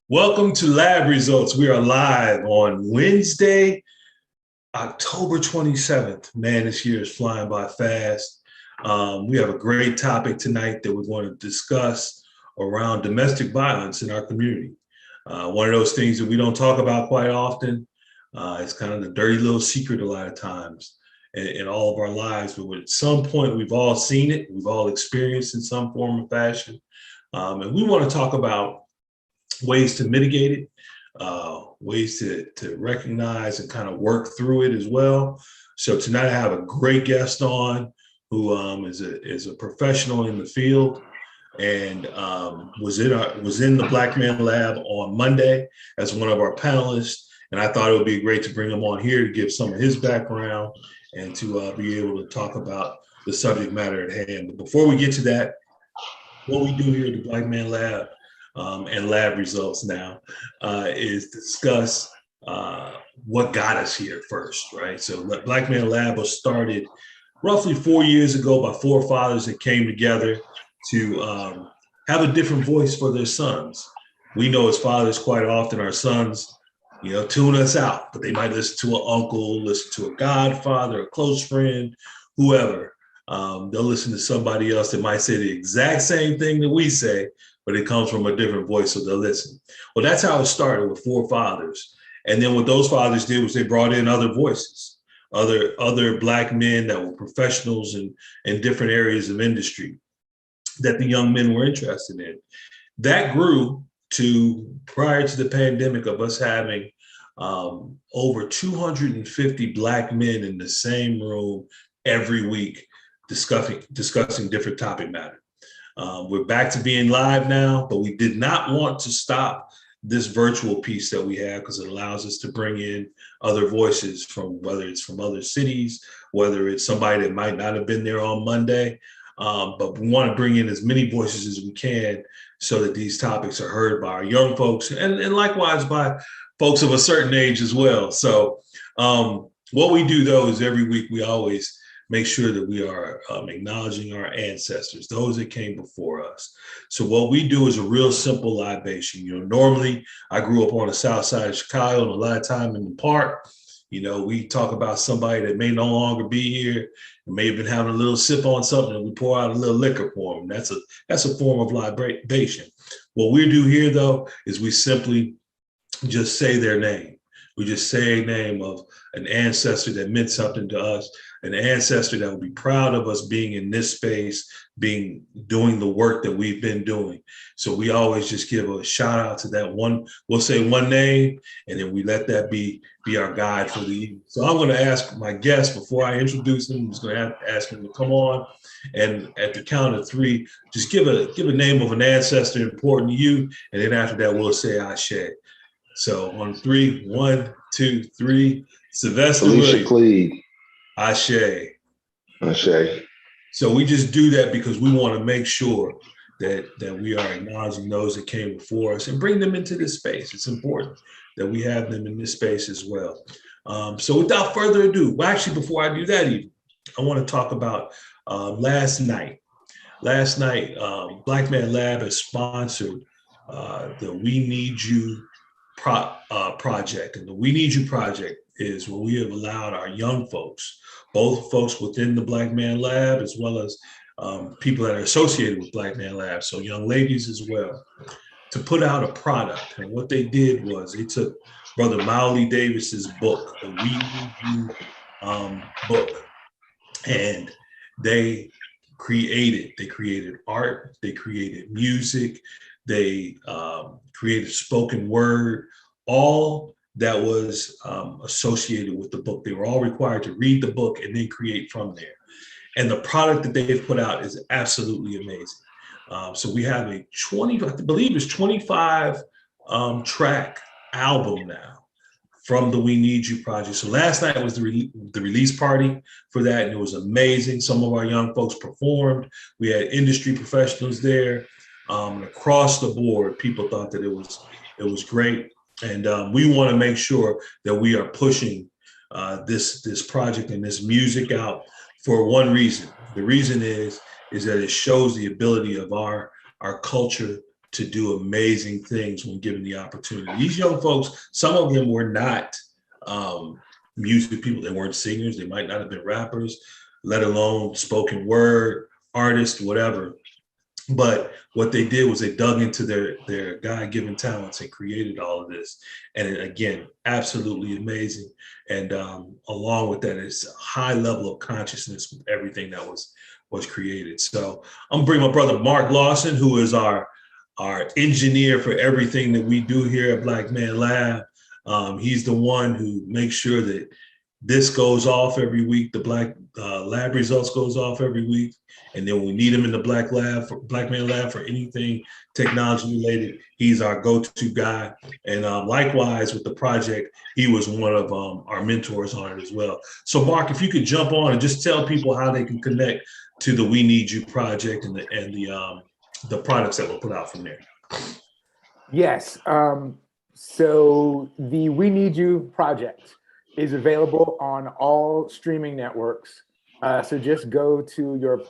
Welcome to Lab Results. We are live on Wednesday, October 27th. Man, this year is flying by fast. We have a great topic tonight that we're going to discuss around domestic violence in our community. One of those things that we don't talk about quite often. It's kind of the dirty little secret a lot of times in all of our lives, but at some point we've all seen it. We've all experienced in some form or fashion. And we want to talk about ways to mitigate it, ways to recognize and kind of work through it as well. So tonight I have a great guest on who is a professional in the field and was in the Black Man Lab on Monday as one of our panelists. And I thought it would be great to bring him on here to give some of his background and to be able to talk about the subject matter at hand. But before we get to that, what we do here at the Black Man Lab and Lab Results now is discuss what got us here first, right? So Black Man Lab was started roughly 4 years ago by four fathers that came together to have a different voice for their sons. We know as fathers quite often our sons, tune us out, but they might listen to an uncle, listen to a godfather, a close friend, whoever. They'll listen to somebody else that might say the exact same thing that we say, but it comes from a different voice, so they'll listen. Well, that's how it started with four fathers. And then what those fathers did was they brought in other voices, other Black men that were professionals in different areas of industry that the young men were interested in. That grew to, prior to the pandemic, of us having over 250 Black men in the same room every week discussing different topic matter. We're back to being live now, but we did not want to stop this virtual piece that we have because it allows us to bring in other voices from whether it's from other cities, whether it's somebody that might not have been there on Monday. But we want to bring in as many voices as we can so that these topics are heard by our young folks and likewise by folks of a certain age as well. So what we do, though, is every week we always make sure that we are acknowledging our ancestors, those that came before us. So what we do is a real simple libation. Normally I grew up on the south side of Chicago and a lot of time in the park. We talk about somebody that may no longer be here and may have been having a little sip on something and we pour out a little liquor for them. That's a form of libation. What we do here, though, is we simply just say their name. We just say a name of an ancestor that meant something to us, an ancestor that would be proud of us being in this space, doing the work that we've been doing. So we always just give a shout out to that one. We'll say one name, and then we let that be our guide for the evening. So I'm going to ask my guest before I introduce him. I'm just going to ask him to come on, and at the count of three, just give a name of an ancestor important to you, and then after that we'll say Ashe. So on three, 1, 2, 3. Sylvester Alicia Cleed. Ashe. Ashe. So we just do that because we want to make sure that we are acknowledging those that came before us and bring them into this space. It's important that we have them in this space as well. So without further ado, well, actually, before I do that, even I want to talk about last night. Last night, Black Man Lab has sponsored the We Need You project. And the We Need You project is where we have allowed our young folks, both folks within the Black Man Lab, as well as people that are associated with Black Man Lab, so young ladies as well, to put out a product. And what they did was they took Brother Mowley Davis's book, the We Need You book, and they created art, they created music, they created spoken word, all that was associated with the book. They were all required to read the book and then create from there. And the product that they've put out is absolutely amazing. So we have I believe it's 25 track album now from the We Need You project. So last night was the release party for that, and it was amazing. Some of our young folks performed. We had industry professionals there. Across the board, people thought that it was great. And we want to make sure that we are pushing this project and this music out for one reason. The reason is that it shows the ability of our culture to do amazing things when given the opportunity. These young folks, some of them were not music people. They weren't singers. They might not have been rappers, let alone spoken word artists, whatever. But what they did was they dug into their God-given talents and created all of this. And again, absolutely amazing. And along with that, it's a high level of consciousness with everything that was created. So I'm gonna bring my brother Mark Lawson, who is our engineer for everything that we do here at Black Man Lab. He's the one who makes sure that this goes off every week. The Black Lab results goes off every week. And then when we need him in the Black Man Lab for anything technology related, he's our go-to guy. And likewise with the project, he was one of our mentors on it as well. So Mark, if you could jump on and just tell people how they can connect to the We Need You project and the products that were put out from there. Yes. So the We Need You project is available on all streaming networks. So just go to your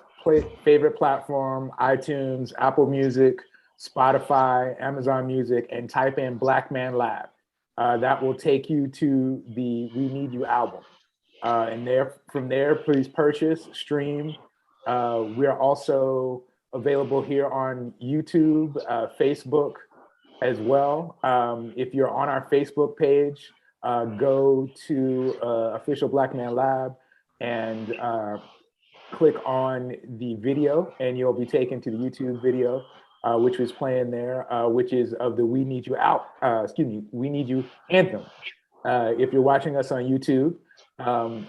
favorite platform, iTunes, Apple Music, Spotify, Amazon Music, and type in Black Man Lab. That will take you to the We Need You album. And from there, please purchase, stream. We are also available here on YouTube, Facebook as well. If you're on our Facebook page, go to Official Black Man Lab and click on the video, and you'll be taken to the YouTube video, which was playing there, which is of the We Need You We Need You anthem. If you're watching us on YouTube,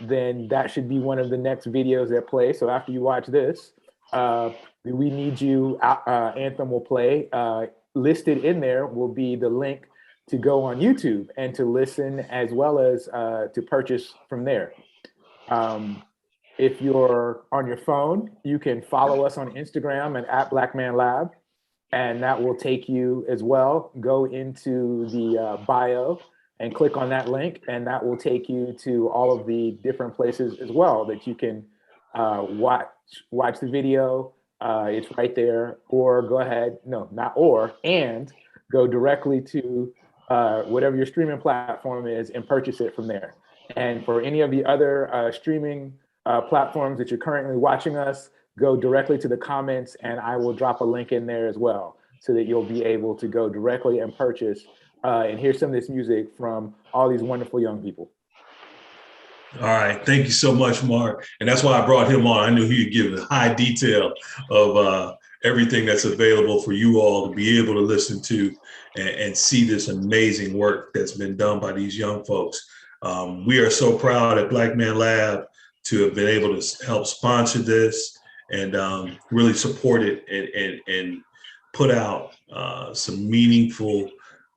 then that should be one of the next videos that play. So after you watch this, the We Need You anthem will play. Listed in there will be the link to go on YouTube and to listen, as well as to purchase from there. If you're on your phone, you can follow us on Instagram at Black Man Lab, and that will take you as well. Go into the bio and click on that link, and that will take you to all of the different places as well that you can watch the video. It's right there, or go ahead, no, not or, and go directly to whatever your streaming platform is and purchase it from there. And for any of the other streaming platforms that you're currently watching us, go directly to the comments, and I will drop a link in there as well, so that you'll be able to go directly and purchase and hear some of this music from all these wonderful young people. All right, thank you so much, Mark. And that's why I brought him on. I knew he would give a high detail of everything that's available for you all to be able to listen to and see this amazing work that's been done by these young folks. We are so proud at Black Man Lab to have been able to help sponsor this and really support it and put out some meaningful,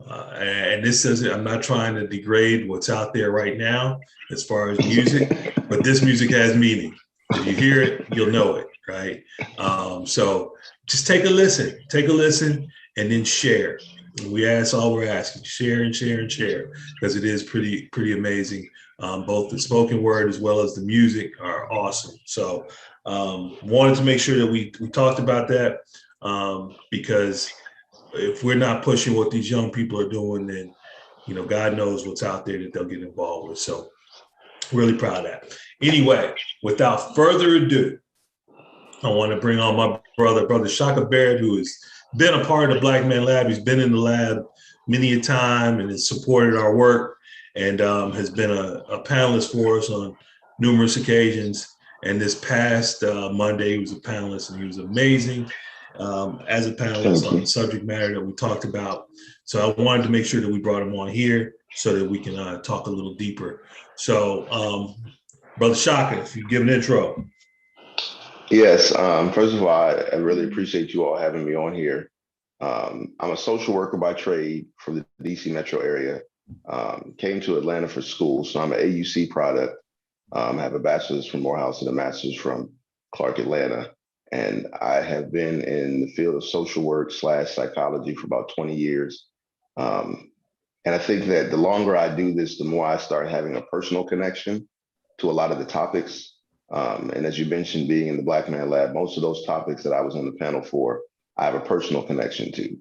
and this doesn't, I'm not trying to degrade what's out there right now as far as music, but this music has meaning. If you hear it, you'll know it, right? So just take a listen, and then share. That's all we're asking, share and share and share, because it is pretty amazing. Both the spoken word as well as the music are awesome. So wanted to make sure that we talked about that, because if we're not pushing what these young people are doing, then God knows what's out there that they'll get involved with. So really proud of that. Anyway, without further ado, I want to bring on my brother Shaka Barrett, who has been a part of the Black Man Lab. He's been in the lab many a time and has supported our work, and has been a panelist for us on numerous occasions. And this past Monday, he was a panelist, and he was amazing as a panelist on the subject matter that we talked about. So I wanted to make sure that we brought him on here so that we can talk a little deeper. So, Brother Shaka, if you give an intro. Yes. First of all, I really appreciate you all having me on here. I'm a social worker by trade from the DC metro area. Came to Atlanta for school, so I'm an AUC product. I have a bachelor's from Morehouse and a master's from Clark Atlanta. And I have been in the field of social work / psychology for about 20 years. And I think that the longer I do this, the more I start having a personal connection to a lot of the topics. And as you mentioned, being in the Black Man Lab, most of those topics that I was on the panel for, I have a personal connection to.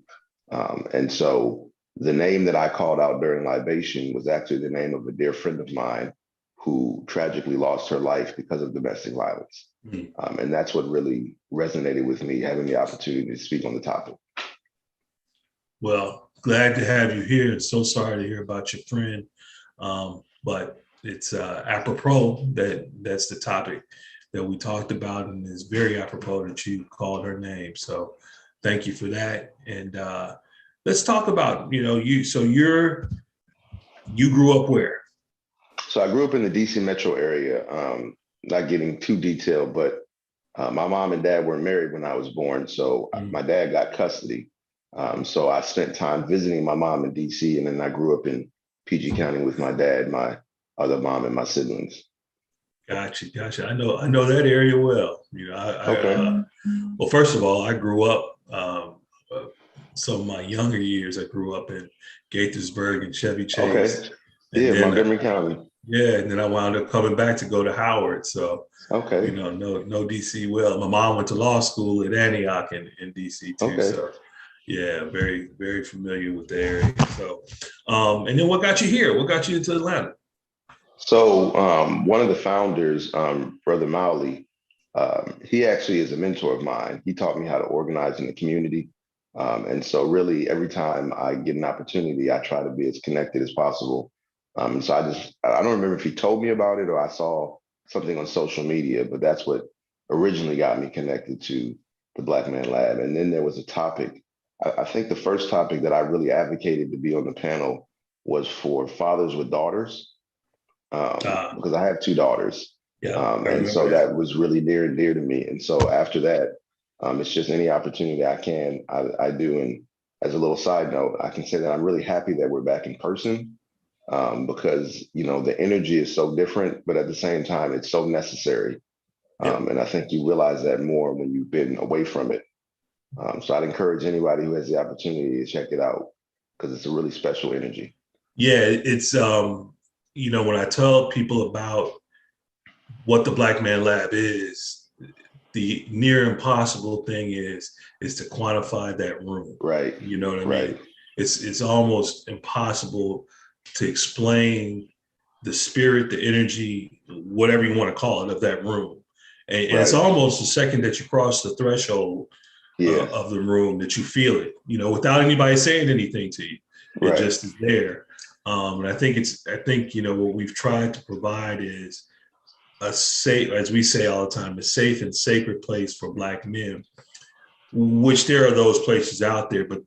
And so the name that I called out during libation was actually the name of a dear friend of mine who tragically lost her life because of domestic violence. Mm. And that's what really resonated with me, having the opportunity to speak on the topic. Well, glad to have you here. And so sorry to hear about your friend. But it's apropos that that's the topic that we talked about, and it's very apropos that you called her name. So thank you for that. And let's talk about, you. So you grew up where? So I grew up in the DC metro area, not getting too detailed, but my mom and dad weren't married when I was born. So my dad got custody. So I spent time visiting my mom in DC, and then I grew up in PG County with my dad, my other mom, and my siblings. Gotcha. I know that area well. Okay. Well, first of all, I grew up. Some of my younger years, I grew up in Gaithersburg and Chevy Chase, Okay. and Yeah, then Montgomery County. yeah, and then I wound up coming back to go to Howard. So Okay. no DC well. My mom went to law school at Antioch in DC too. Okay. So yeah, very very familiar with the area. So and then what got you here? What got you into Atlanta? So one of the founders, Brother Mowley, he actually is a mentor of mine. He taught me how to organize in the community. And so really every time I get an opportunity, I try to be as connected as possible. So I don't remember if he told me about it or I saw something on social media, but that's what originally got me connected to the Black Man Lab. And then there was a topic. I think the first topic that I really advocated to be on the panel was for fathers with daughters, because I have two daughters. Yeah, I And remember so that. that was really near and dear to me. And so after that, it's just any opportunity I do. And as a little side note, I can say that I'm really happy that we're back in person, because, the energy is so different, but at the same time, it's so necessary. Yep. And I think you realize that more when you've been away from it. So I'd encourage anybody who has the opportunity to check it out because it's a really special energy. Yeah, it's when I tell people about what the Black Man Lab is, the near impossible thing is to quantify that room. Right. You know what I mean? Right. It's almost impossible to explain the spirit, the energy, whatever you want to call it, of that room. And it's Right. almost the second that you cross the threshold Yeah. of the room that you feel it, without anybody saying anything to you. It Right. just is there. And I think what we've tried to provide is a safe, as we say all the time, a safe and sacred place for Black men, which there are those places out there. But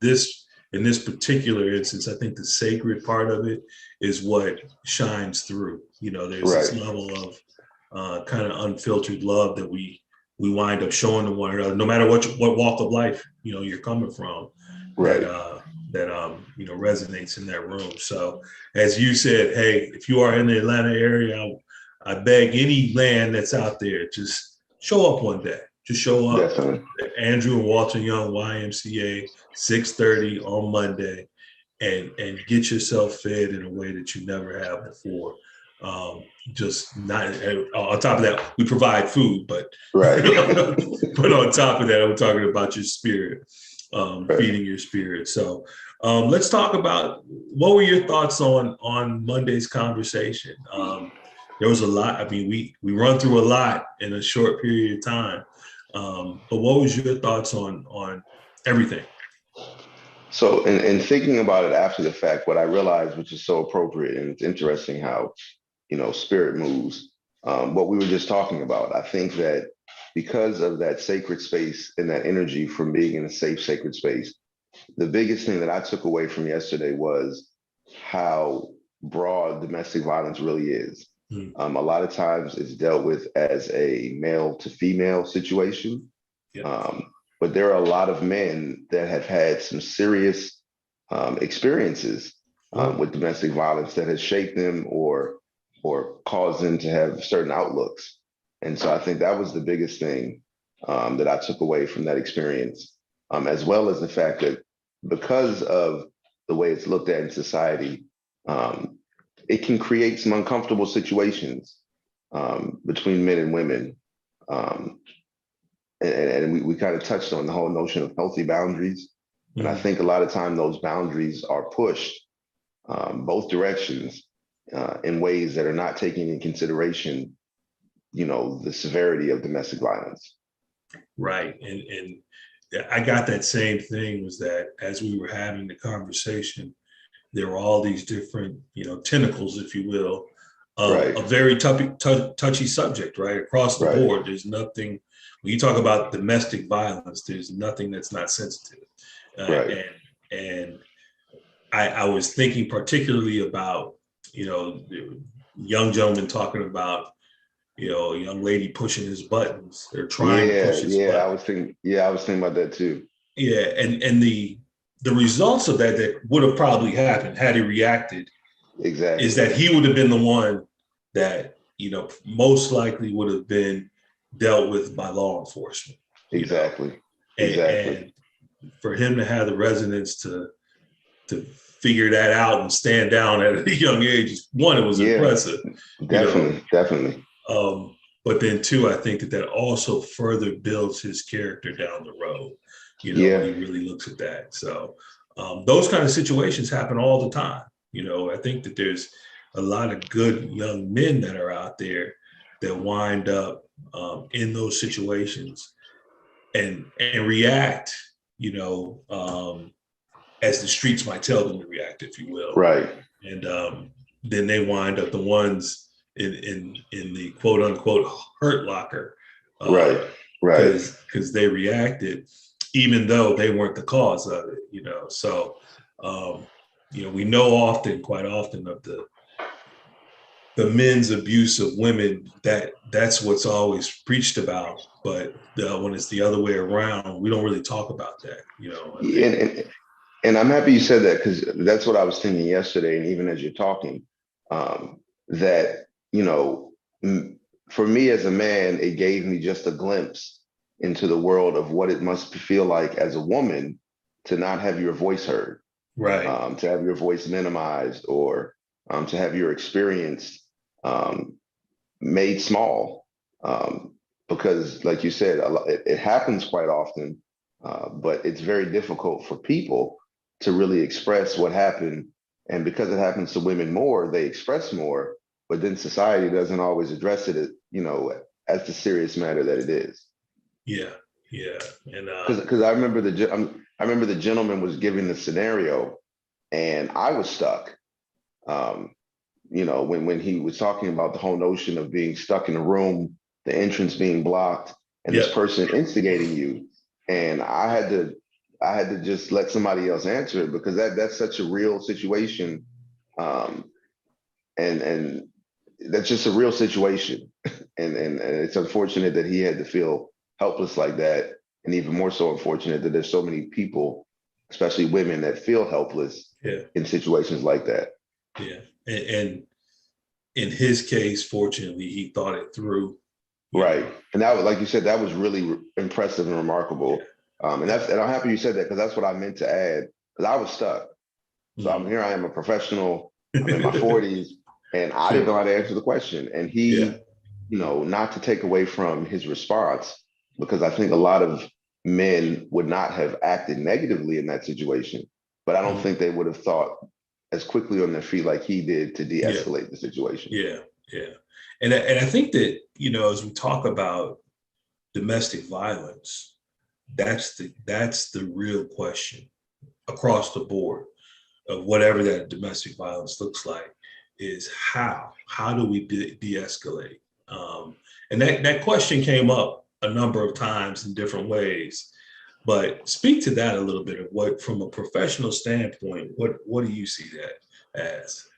in this particular instance, I think the sacred part of it is what shines through. There's this Right. level of kind of unfiltered love that we wind up showing to one another, no matter what walk of life you're coming from. Right. That resonates in that room. So as you said, hey, if you are in the Atlanta area, I beg any land that's out there, just show up one day. Just show up. Definitely. Andrew and Walter Young YMCA 6:30 on Monday, and get yourself fed in a way that you never have before. Just not on top of that, we provide food, but Right. but on top of that, I'm talking about your spirit, Right. feeding your spirit. So let's talk about what were your thoughts on Monday's conversation. There was a lot. I mean, we run through a lot in a short period of time. But what was your thoughts on everything? So, in thinking about it after the fact, what I realized, which is so appropriate, and it's interesting how, spirit moves. What we were just talking about, I think that because of that sacred space and that energy from being in a safe, sacred space, the biggest thing that I took away from yesterday was how broad domestic violence really is. Mm. A lot of times it's dealt with as a male to female situation. Yep. But there are a lot of men that have had some serious experiences with domestic violence that has shaped them or caused them to have certain outlooks. And so I think that was the biggest thing that I took away from that experience, as well as the fact that because of the way it's looked at in society, it can create some uncomfortable situations between men and women. And we kind of touched on the whole notion of healthy boundaries. And I Mhm. think a lot of time those boundaries are pushed both directions in ways that are not taking into consideration, the severity of domestic violence. Right. And I got that same thing, was that as we were having the conversation, there were all these different, tentacles, if you will, of Right, a very touchy subject, right? Across the right, board, there's nothing, when you talk about domestic violence, there's nothing that's not sensitive. right. And I was thinking particularly about, the young gentleman talking about, a young lady pushing his buttons, or trying to Yeah, push his yeah. buttons. I was thinking about that too. Yeah, and the results of that would have probably happened had he reacted, is Exactly, that he would have been the one that, most likely would have been dealt with by law enforcement, exactly, and, exactly. and for him to have the resonance to figure that out and stand down at a young age, one, it was Yeah, impressive, you know, definitely, definitely. but then two, I think that also further builds his character down the road, when Yeah, he really looks at that. So those kind of situations happen all the time. I think that there's a lot of good young men that are out there that wind up in those situations and react, as the streets might tell them to react, if you will. right, And then they wind up the ones in the quote unquote hurt locker, right, because right. they reacted even though they weren't the cause of it. So um, we know quite often, of the men's abuse of women, that's what's always preached about. But when it's the other way around, we don't really talk about that. I Yeah, think. and I'm happy you said that, because that's what I was thinking yesterday, and even as you're talking, that m- for me as a man, it gave me just a glimpse into the world of what it must feel like as a woman to not have your voice heard, Right. to have your voice minimized, or to have your experience um, made small. Um, because, like you said, it happens quite often, but it's very difficult for people to really express what happened. And because it happens to women more, they express more, but then society doesn't always address it, as the serious matter that it is. Yeah. Yeah. And Because I remember the gentleman was giving the scenario, and I was stuck. Um, when he was talking about the whole notion of being stuck in a room, the entrance being blocked, and this yep. person instigating you, and I had to just let somebody else answer it, because that's such a real situation, um, and that's just a real situation, and it's unfortunate that he had to feel helpless like that, and even more so unfortunate that there's so many people, especially women, that feel helpless Yeah. in situations like that. Yeah. And in his case, fortunately, he thought it through. Right. And that was, like you said, that was really impressive and Yeah. remarkable. Yeah. And I'm happy you said that, because that's what I meant to add, because I was stuck. So I'm Mhm. here, I am a professional, I'm in my 40s, and I didn't know how to answer the question. And Yeah. he, not to take away from his response, because I think a lot of men would not have acted negatively in that situation, but I don't Mhm. think they would have thought as quickly on their feet like he did to Yeah. de-escalate the situation. Yeah. Yeah. And I think that, as we talk about domestic violence, that's the real question across the board of whatever that domestic violence looks like, is how do we de-escalate? And that question came up a number of times in different ways. But speak to that a little bit, of what, from a professional standpoint, what do you see that as?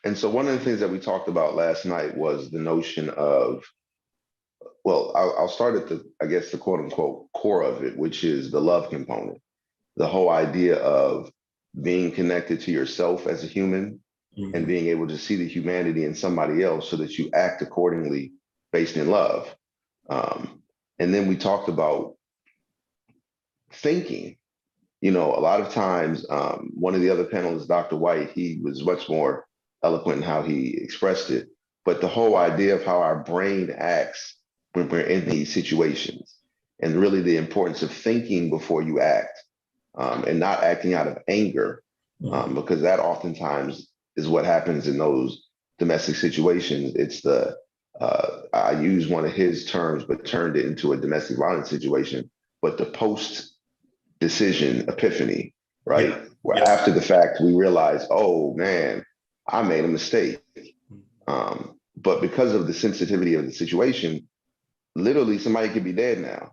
And so one of the things that we talked about last night was the notion of, well, I'll start at I guess, the quote unquote core of it, which is the love component. The whole idea of being connected to yourself as a human, and Mm-hmm. being able to see the humanity in somebody else so that you act accordingly based in love. And then we talked about thinking. A lot of times, one of the other panelists, Dr. White, he was much more eloquent in how he expressed it. But the whole idea of how our brain acts when we're in these situations, and really the importance of thinking before you act. and not acting out of anger, because that oftentimes is what happens in those domestic situations. It's I use one of his terms, but turned it into a domestic violence situation, but the post decision epiphany, right? Yeah. Where Yeah. after the fact, we realize, oh man, I made a mistake. But because of the sensitivity of the situation, literally somebody could be dead now.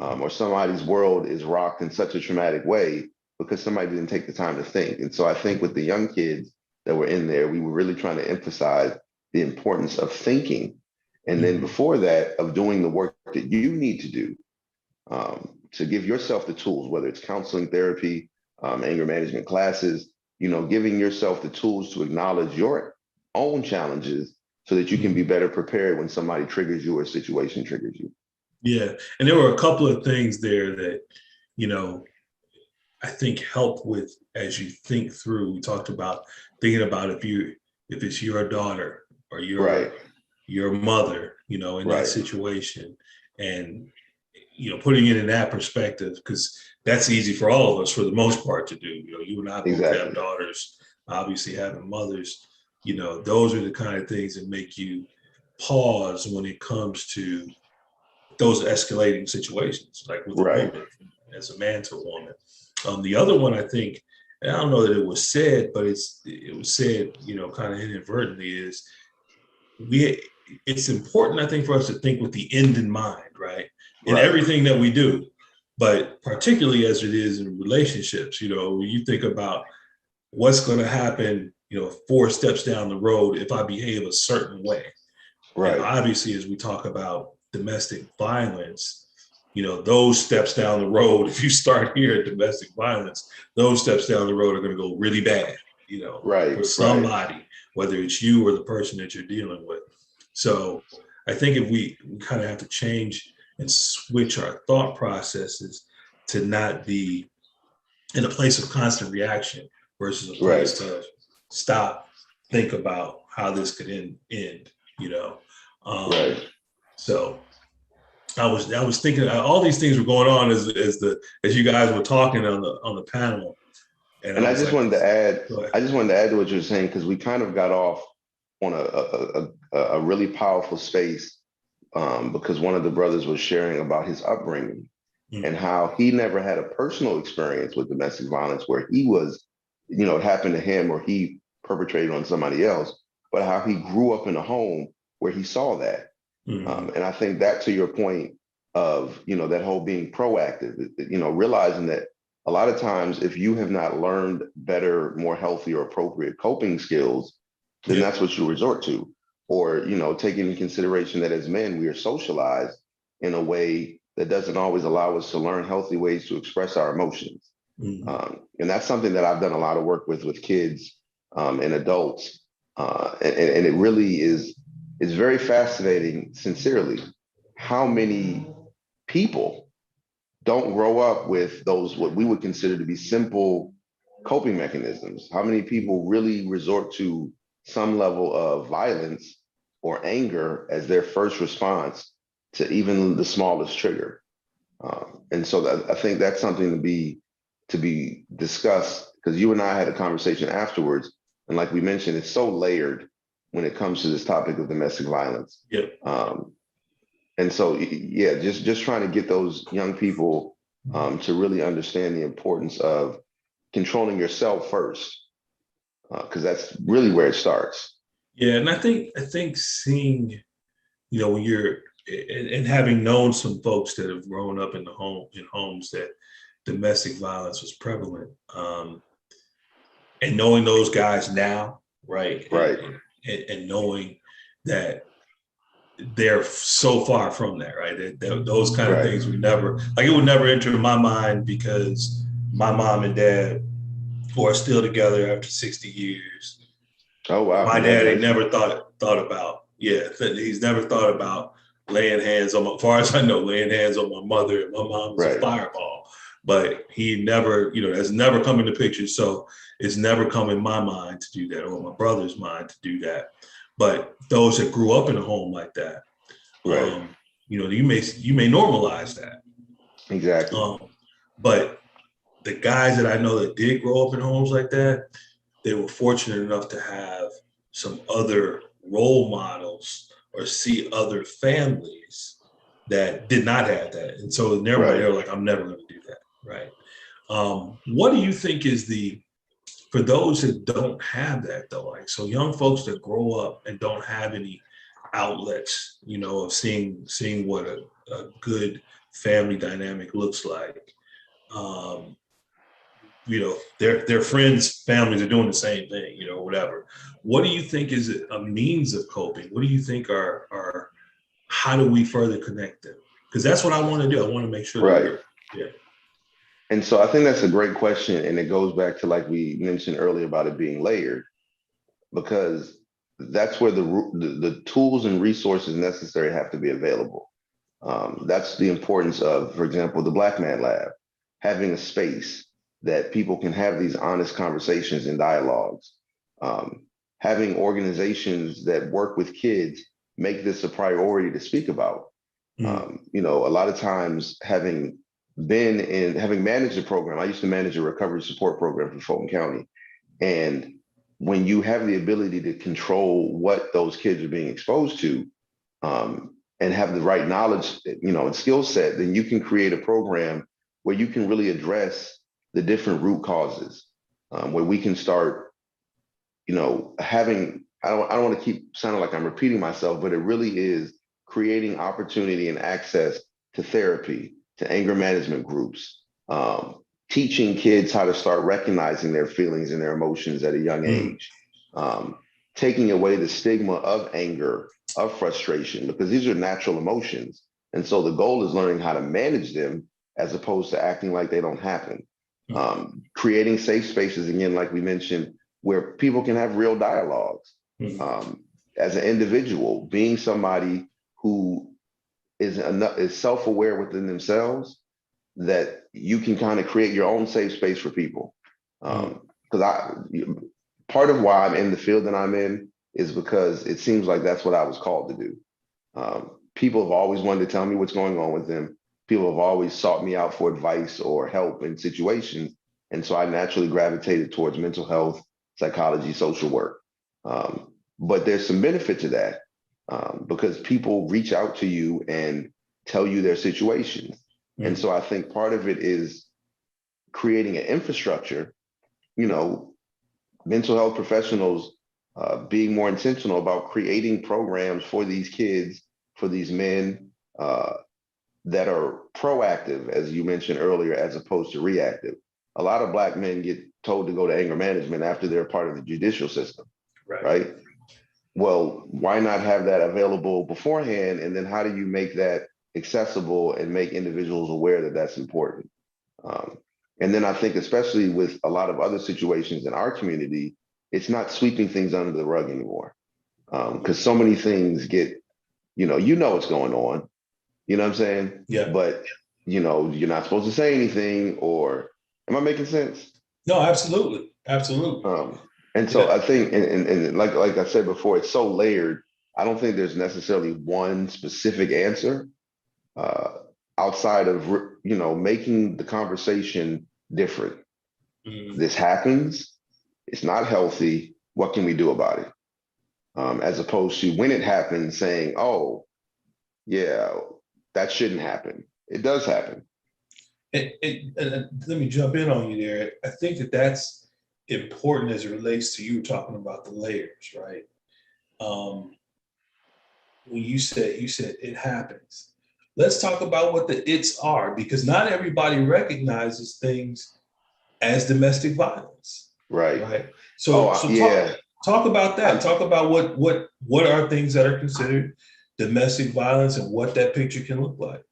Or somebody's world is rocked in such a traumatic way because somebody didn't take the time to think. And so I think with the young kids that were in there, we were really trying to emphasize the importance of thinking. And then before that, of doing the work that you need to do, to give yourself the tools, whether it's counseling, therapy, anger management classes, giving yourself the tools to acknowledge your own challenges so that you can be better prepared when somebody triggers you or a situation triggers you. Yeah. And there were a couple of things there that, I think help with as you think through. We talked about thinking about if it's your daughter or your mother, in that situation, and putting it in that perspective, because that's easy for all of us for the most part to do. You and I both have daughters, obviously having mothers. Those are the kind of things that make you pause when it comes to those escalating situations, like with a woman, as a man to a woman. The other one, I think, and I don't know that it was said, but it was said, kind of inadvertently, is it's important, I think, for us to think with the end in mind, right? In everything that we do, but particularly as it is in relationships, when you think about what's going to happen, 4 steps down the road if I behave a certain way. And obviously, as we talk about domestic violence, those steps down the road, if you start here at domestic violence, those steps down the road are going to go really bad, for somebody, whether it's you or the person that you're dealing with. So I think if we kind of have to change and switch our thought processes to not be in a place of constant reaction versus a place of stop, think about how this could end. So I was thinking all these things were going on as you guys were talking on the panel, and I just wanted to add to what you were saying, because we kind of got off on a really powerful space, because one of the brothers was sharing about his upbringing and how he never had a personal experience with domestic violence where he was, it happened to him or he perpetrated on somebody else, but how he grew up in a home where he saw that. And I think that, to your point of, that whole being proactive, realizing that a lot of times if you have not learned better, more healthy or appropriate coping skills, then that's what you resort to. Or, taking into consideration that as men, we are socialized in a way that doesn't always allow us to learn healthy ways to express our emotions. And that's something that I've done a lot of work with kids and adults. And it really is very fascinating, sincerely, how many people don't grow up with those, what we would consider to be simple coping mechanisms. How many people really resort to some level of violence or anger as their first response to even the smallest trigger. And so I think that's something to be discussed, because you and I had a conversation afterwards. And like we mentioned, it's so layered when it comes to this topic of domestic violence. And so, just trying to get those young people to really understand the importance of controlling yourself first, because that's really where it starts. Yeah, and I think seeing, when you're and having known some folks that have grown up in homes that domestic violence was prevalent, and knowing those guys now, right, and knowing that they're so far from that, right? Those kind of things would never, it would never enter my mind, because my mom and dad are still together after 60 years. Oh, wow. My dad ain't never thought about, he's never thought about laying hands on, as far as I know, laying hands on my mother. And my mom was a fireball, but he never, has never come into picture. So it's never come in my mind to do that, or my brother's mind to do that. But those that grew up in a home like that, you may normalize that. Exactly. But the guys that I know that did grow up in homes like that, they were fortunate enough to have some other role models or see other families that did not have that. And so in their mind, they were like, I'm never going to do that. Right. What do you think is for those that don't have that though, like, so young folks that grow up and don't have any outlets, of seeing what a good family dynamic looks like. Their friends' families are doing the same thing, whatever. What do you think is a means of coping? What do you think are how do we further connect them? Because that's what I want to do. I want to make sure that yeah. And so I think that's a great question. And it goes back to, like we mentioned earlier, about it being layered, because that's where the tools and resources necessary have to be available. That's the importance of, for example, the Black Man Lab, having a space that people can have these honest conversations and dialogues. Having organizations that work with kids make this a priority to speak about. A lot of times, having managed a program, I used to manage a recovery support program for Fulton County. And when you have the ability to control what those kids are being exposed to, and have the right knowledge, and skill set, then you can create a program where you can really address the different root causes, where we can start, having, I don't want to keep sounding like I'm repeating myself, but it really is creating opportunity and access to therapy, to anger management groups, teaching kids how to start recognizing their feelings and their emotions at a young age, taking away the stigma of anger, of frustration, because these are natural emotions. And so the goal is learning how to manage them as opposed to acting like they don't happen. Creating safe spaces, again, like we mentioned, where people can have real dialogues. As an individual, being somebody who is self-aware within themselves, that you can kind of create your own safe space for people. Because part of why I'm in the field that I'm in is because it seems like that's what I was called to do. People have always wanted to tell me what's going on with them. People have always sought me out for advice or help in situations. And so I naturally gravitated towards mental health, psychology, social work. But there's some benefit to that, because people reach out to you and tell you their situations. And so I think part of it is creating an infrastructure, mental health professionals being more intentional about creating programs for these kids, for these men, that are proactive, as you mentioned earlier, as opposed to reactive. A lot of Black men get told to go to anger management after they're part of the judicial system, right? Well, why not have that available beforehand? And then how do you make that accessible and make individuals aware that that's important? And then I think, especially with a lot of other situations in our community, it's not sweeping things under the rug anymore. Because so many things get, what's going on, you know what I'm saying? Yeah. But, you're not supposed to say anything, or am I making sense? No, absolutely. Absolutely. And so I think, and like I said before, it's so layered. I don't think there's necessarily one specific answer, outside of, making the conversation different. This happens. It's not healthy. What can we do about it? As opposed to, when it happens, saying, oh, yeah, that shouldn't happen. It does happen. And let me jump in on you there. I think that's important as it relates to you talking about the layers, right? When you said it happens. Let's talk about what the it's are, because not everybody recognizes things as domestic violence. Right. So talk about that. Talk about what are things that are considered domestic violence and what that picture can look like.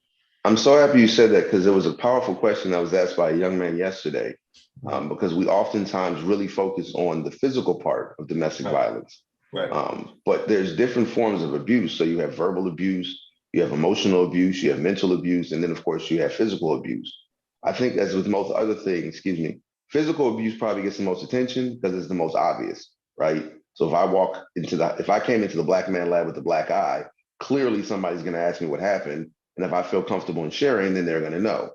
I'm so happy you said that, because it was a powerful question that was asked by a young man yesterday, because we oftentimes really focus on the physical part of domestic violence. But there's different forms of abuse. So you have verbal abuse, you have emotional abuse, you have mental abuse, and then of course you have physical abuse. I think, as with most other things, physical abuse probably gets the most attention because it's the most obvious, right? So if I came into the Black Man Lab with a black eye, clearly somebody's going to ask me what happened. And if I feel comfortable in sharing, then they're going to know.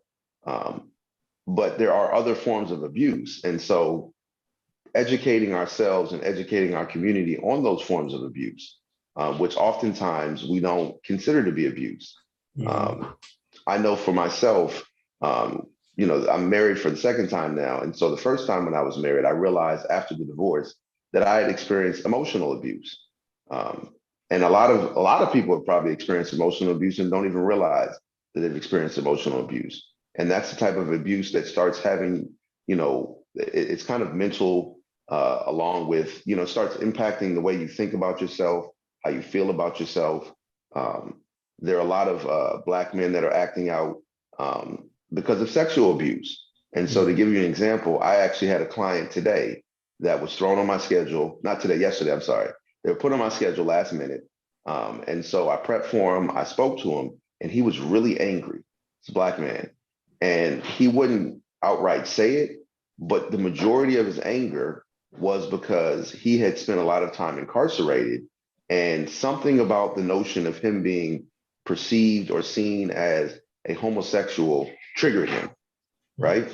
but there are other forms of abuse. And so educating ourselves and educating our community on those forms of abuse, which oftentimes we don't consider to be abuse. I know for myself, I'm married for the second time now. And so the first time when I was married, I realized after the divorce that I had experienced emotional abuse. And a lot of people have probably experienced emotional abuse and don't even realize that they've experienced emotional abuse. And that's the type of abuse that starts having, it's kind of mental, along with, starts impacting the way you think about yourself, how you feel about yourself. There are a lot of Black men that are acting out because of sexual abuse. And so to give you an example, I actually had a client today that was thrown on my schedule, not today, yesterday, I'm sorry. They were put on my schedule last minute. And so I prepped for him, I spoke to him, and he was really angry. He's a Black man. And he wouldn't outright say it, but the majority of his anger was because he had spent a lot of time incarcerated, and something about the notion of him being perceived or seen as a homosexual triggered him, right?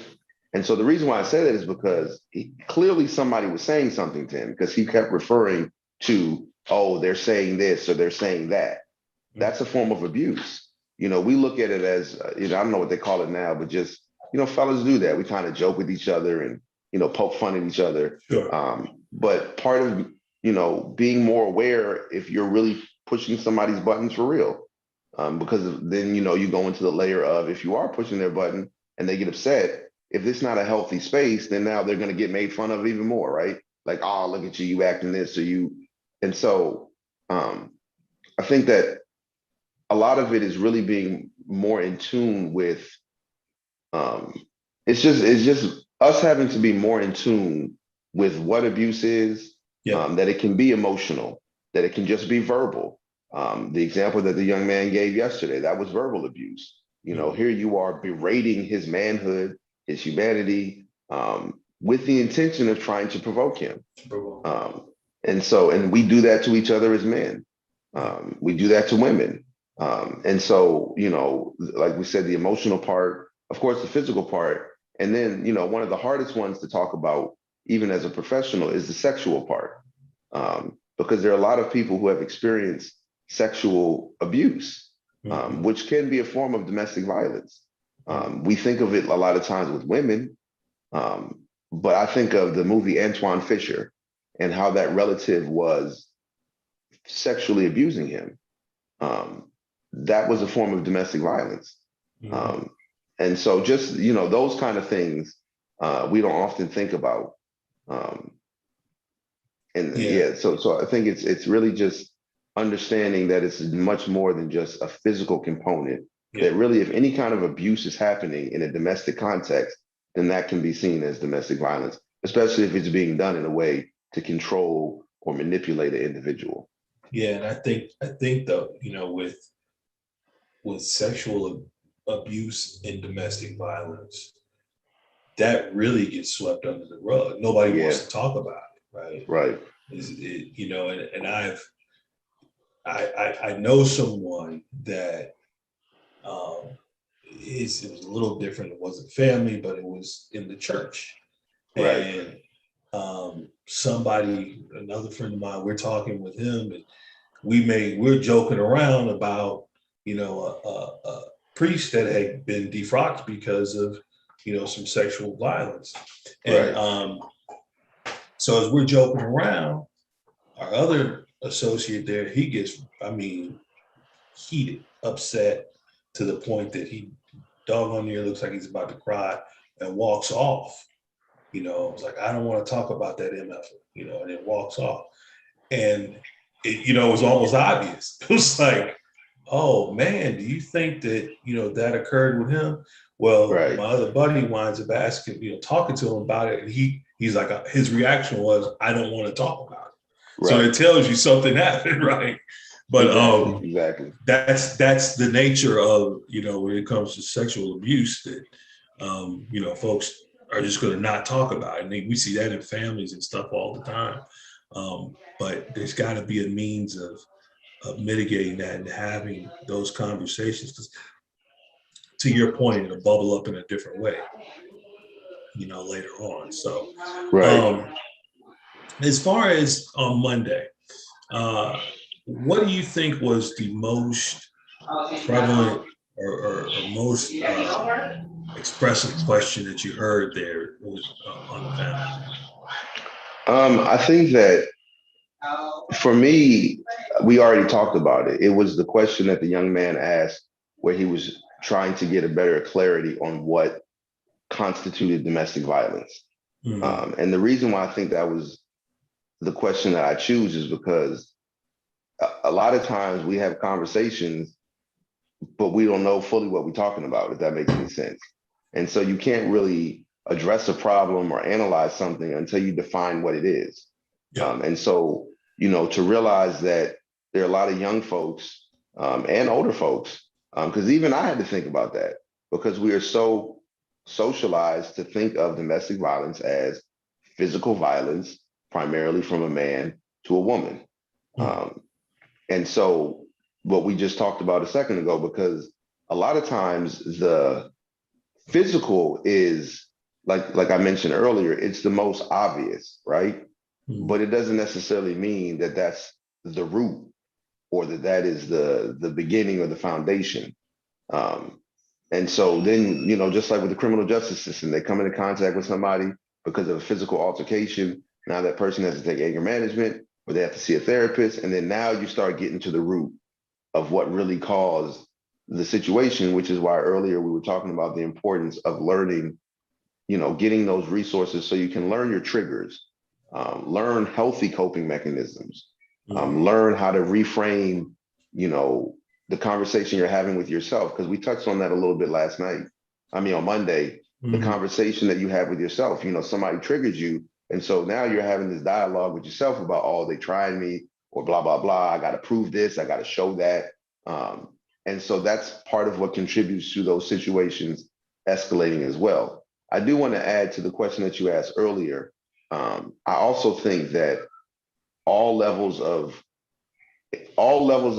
And so the reason why I say that is because clearly somebody was saying something to him, because he kept referring to, oh, they're saying this or they're saying that. That's a form of abuse. We look at it as, I don't know what they call it now, but just, fellas do that. We kind of joke with each other and, poke fun at each other. Sure. But part of, being more aware if you're really pushing somebody's buttons for real. Because then, you go into the layer of, if you are pushing their button and they get upset, if it's not a healthy space, then now they're going to get made fun of even more, right? Like, oh, look at you acting this or you. And so I think that a lot of it is really being more in tune with, it's just us having to be more in tune with what abuse is, that it can be emotional, that it can just be verbal. The example that the young man gave yesterday, that was verbal abuse. Here you are berating his manhood, his humanity, with the intention of trying to provoke him. And we do that to each other as men. We do that to women. And so, like we said, the emotional part, of course, the physical part, and then, one of the hardest ones to talk about, even as a professional, is the sexual part. Because there are a lot of people who have experienced sexual abuse, which can be a form of domestic violence. We think of it a lot of times with women, but I think of the movie Antoine Fisher and how that relative was sexually abusing him. That was a form of domestic violence. And so just, those kind of things we don't often think about. So I think it's really just understanding that it's much more than just a physical component, that really, if any kind of abuse is happening in a domestic context, then that can be seen as domestic violence, especially if it's being done in a way to control or manipulate an individual. Yeah, and I think though, with sexual abuse and domestic violence, that really gets swept under the rug. Nobody wants to talk about it, right? Right. And I know someone that it was a little different. It wasn't family, but it was in the church. Right. And another friend of mine, we're talking with him, and we're joking around about, a priest that had been defrocked because of, some sexual violence. And so as we're joking around, our other associate there, he gets, heated, upset, to the point that he doggone near looks like he's about to cry and walks off. It's like, I don't want to talk about that MF, and it walks off. And it was almost obvious. It was like, oh man, do you think that, that occurred with him? Well, my other buddy winds up asking, talking to him about it. And he's like, his reaction was, I don't want to talk about it. Right. So it tells you something happened, right? But exactly. That's the nature of, when it comes to sexual abuse, that, folks are just going to not talk about it. And we see that in families and stuff all the time. But there's got to be a means of mitigating that and having those conversations. 'Cause to your point, it'll bubble up in a different way. later on. So, Right. as far as on Monday, what do you think was the most prevalent or most expressive question that you heard there on the panel? I think that for me, we already talked about it. It was the question that the young man asked, where he was trying to get a better clarity on what constituted domestic violence. Mm-hmm. And the reason why I think that was the question that I choose is because a lot of times we have conversations, but we don't know fully what we're talking about, if that makes any sense. And so you can't really address a problem or analyze something until you define what it is. Yeah. And so, to realize that there are a lot of young folks and older folks, because even I had to think about that, because we are so socialized to think of domestic violence as physical violence, primarily from a man to a woman. Mm-hmm. And so what we just talked about a second ago, because a lot of times the physical is like I mentioned earlier, it's the most obvious, right? Mm-hmm. But it doesn't necessarily mean that that's the root or that is the beginning or the foundation. And so then, just like with the criminal justice system, they come into contact with somebody because of a physical altercation. Now that person has to take anger management, or they have to see a therapist. And then now you start getting to the root of what really caused the situation, which is why earlier we were talking about the importance of learning, getting those resources so you can learn your triggers, learn healthy coping mechanisms, learn how to reframe, the conversation you're having with yourself. Because we touched on that a little bit last night. On Monday, the conversation that you have with yourself, somebody triggered you. And so now you're having this dialogue with yourself about, oh, they tried me, or blah, blah, blah. I got to prove this. I got to show that. And so that's part of what contributes to those situations escalating as well. I do want to add to the question that you asked earlier. I also think that all levels of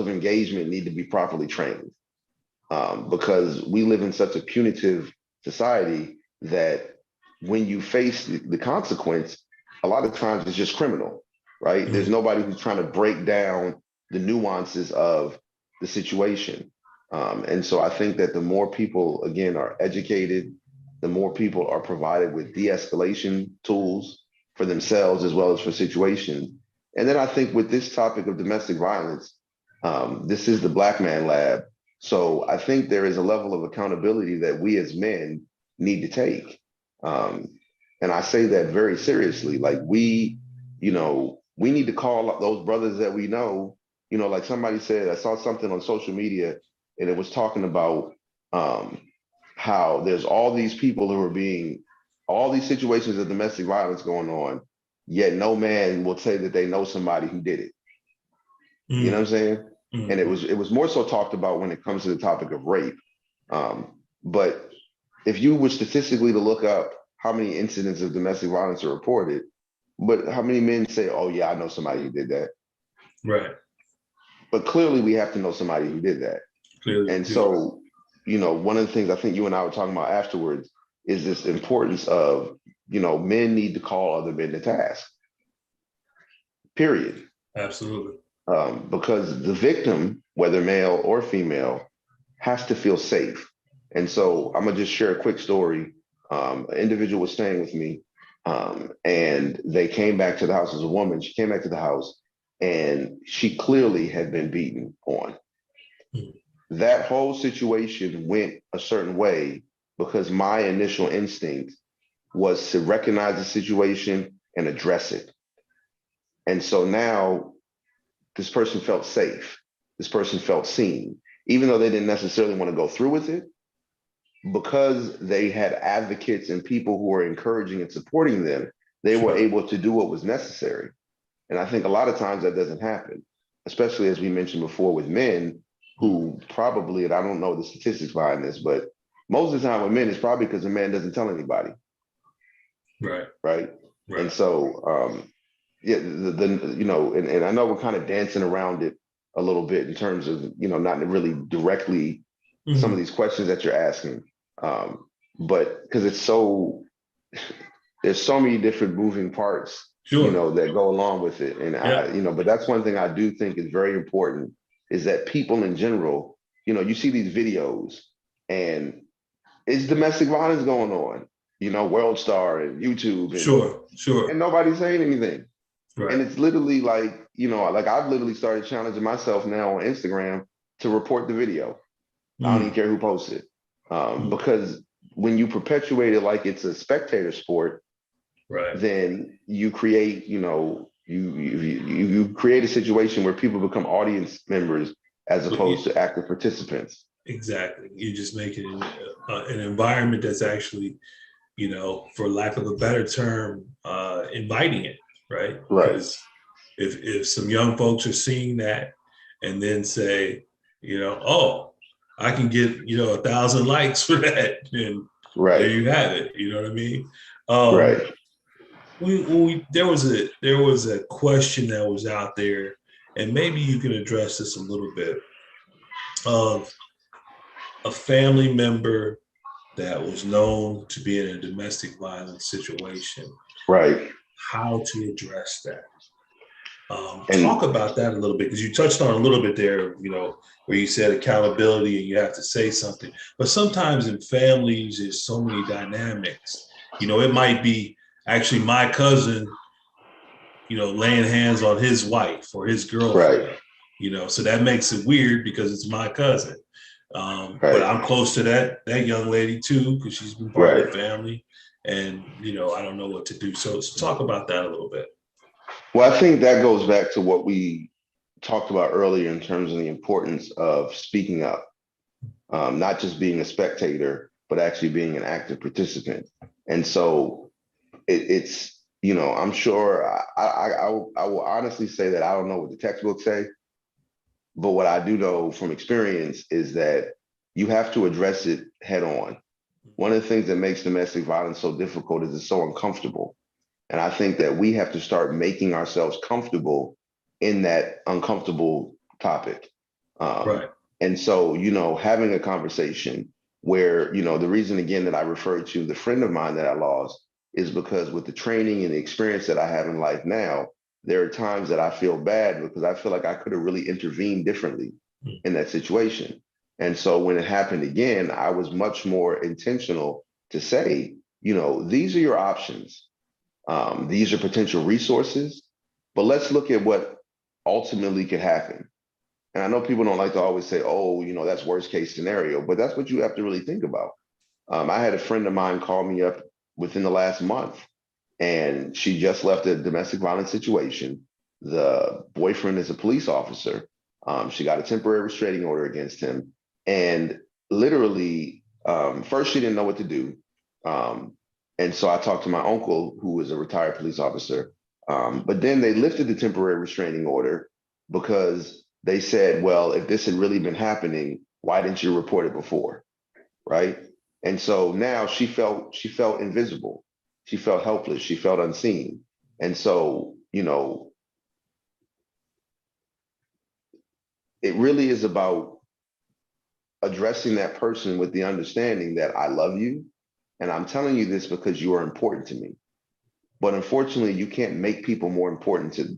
engagement need to be properly trained, because we live in such a punitive society that when you face the consequence, a lot of times it's just criminal, right? There's nobody who's trying to break down the nuances of the situation. And so I think that the more people, again, are educated, the more people are provided with de-escalation tools for themselves as well as for situations. And then I think with this topic of domestic violence, this is the Black Man Lab. So I think there is a level of accountability that we as men need to take. And I say that very seriously. Like we need to call those brothers that we know, like somebody said, I saw something on social media and it was talking about how there's all these people who are all these situations of domestic violence going on, yet no man will say that they know somebody who did it. You know what I'm saying? And it was more so talked about when it comes to the topic of rape. But if you were statistically to look up how many incidents of domestic violence are reported, but how many men say, oh yeah, I know somebody who did that. Right. But clearly we have to know somebody who did that. Clearly. And so, one of the things I think you and I were talking about afterwards is this importance of, men need to call other men to task, period. Absolutely. Because the victim, whether male or female, has to feel safe. And so I'm gonna just share a quick story. An individual was staying with me, and they came back to the house as a woman. She came back to the house and she clearly had been beaten on. That whole situation went a certain way because my initial instinct was to recognize the situation and address it. And so now this person felt safe. This person felt seen, even though they didn't necessarily want to go through with it, because they had advocates and people who were encouraging and supporting them, they were able to do what was necessary. And I think a lot of times that doesn't happen, especially as we mentioned before with men who probably, and I don't know the statistics behind this, but most of the time with men, it's probably because the man doesn't tell anybody. Right. Right. And so, yeah, and I know we're kind of dancing around it a little bit in terms of, not really directly some of these questions that you're asking. But because it's so there's so many different moving parts, Sure. that go along with it. And Yeah. but that's one thing I do think is very important is that people in general, you see these videos and it's domestic violence going on, World Star and YouTube Sure. and Sure. nobody's saying anything. And Right. it's literally like, like I've literally started challenging myself now on Instagram to report the video. I don't even Mm, care who posts it. mm, Because when you perpetuate it like it's a spectator sport, right. then you create, you create a situation where people become audience members as But opposed to active participants. exactly. You're just making an environment that's actually, for lack of a better term, inviting it, right? Right. Because if some young folks are seeing that and then say, oh, I can get 1,000 likes for that, and there Right. you have it. You know what I mean? Um, Right. there was a question that was out there, and maybe you can address this a little bit of a family member that was known to be in a domestic violence situation, Right. how to address that. Talk And about that a little bit, because you touched on a little bit there, where you said accountability and you have to say something. But sometimes in families, there's so many dynamics. It might be actually my cousin, laying hands on his wife or his right. girlfriend, so that makes it weird because it's my cousin. But Right. I'm close to that young lady too, because she's been part of Right. the family, and I don't know what to do. So let's talk about that a little bit. Well, I think that goes back to what we talked about earlier in terms of the importance of speaking up, not just being a spectator, but actually being an active participant. And so it's, I'm sure I will honestly say that I don't know what the textbooks say, but what I do know from experience is that you have to address it head on. One of the things that makes domestic violence so difficult is it's so uncomfortable. And I think that we have to start making ourselves comfortable in that uncomfortable topic. Um, Right. and so, having a conversation where, the reason again that I referred to the friend of mine that I lost is because with the training and the experience that I have in life now, there are times that I feel bad because I feel like I could have really intervened differently in that situation. And so when it happened again, I was much more intentional to say, these are your options. These are potential resources, but let's look at what ultimately could happen. And I know people don't like to always say, oh, that's worst case scenario, but that's what you have to really think about. I had a friend of mine call me up within the last month, and she just left a domestic violence situation. The boyfriend is a police officer. She got a temporary restraining order against him. And literally, first, she didn't know what to do. Um, and so I talked to my uncle, who was a retired police officer. But then they lifted the temporary restraining order because they said, well, if this had really been happening, why didn't you report it before? Right. And so now she felt invisible. She felt helpless. She felt unseen. And so, it really is about addressing that person with the understanding that I love you. And I'm telling you this because you are important to me. But unfortunately, you can't make people more important to